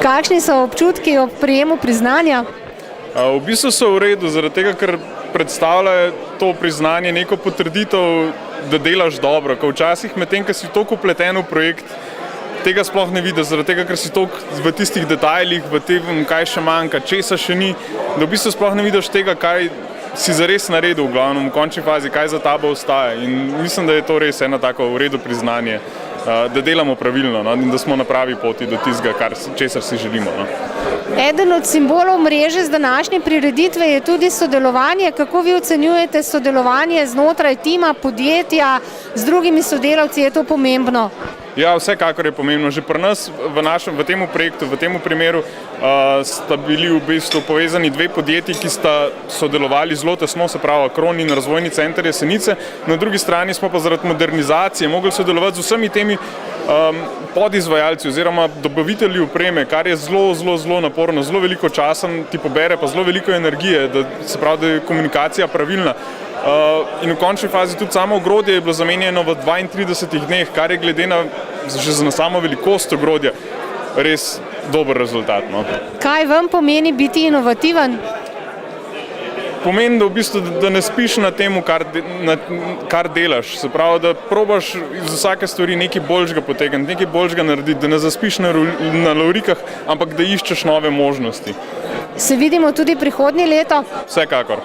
Kakšni so občutki ob prejemu priznanja? V bistvu so v redu, zaradi tega, ker predstavlja to priznanje neko potrditev, da delaš dobro. Ko včasih medtem, ko si toliko upleten v projekt, tega sploh ne vidiš, zaradi tega, ker si toliko v tistih detajlih, v tem, kaj še manjka, česa še ni, da v bistvu sploh ne vidiš tega, kaj si zares naredil v glavnem, v končni fazi, kaj za tabo ostaja. In mislim, da je to res eno tako v redu priznanje, da delamo pravilno, no, in da smo na pravi poti do tistega, česar si želimo. No. Eden od simbolov mreže z današnje prireditve je tudi sodelovanje. Kako vi ocenjujete sodelovanje znotraj tima, podjetja, z drugimi sodelavci, je to pomembno? Ja, vsekakor je pomembno. Že pri nas v tem projektu, v tem primeru sta bili v bistvu povezani dve podjetji, ki sta sodelovali zelo tesno, se pravi Akron in Razvojni center Jesenice. Na drugi strani smo pa zaradi modernizacije mogli sodelovati z vsemi temi podizvajalci oziroma dobavitelji opreme, kar je zelo naporno, zelo veliko časa ti pobere, pa zelo veliko energije, se pravi, da je komunikacija pravilna. In v končni fazi tudi samo ogrodje je bilo zamenjeno v 32 dneh, kar je glede na že na samo velikost ogrodja res dober rezultat. No. Kaj vam pomeni biti inovativen? Pomeni, da v bistvu da ne spiš na tem, kar delaš. Se pravi, da probaš iz vsake stvari nekaj boljšega potegniti, nekaj boljšega narediti, da ne zaspiš na laurikah, ampak da iščeš nove možnosti. Se vidimo tudi prihodnje leto? Vsekakor.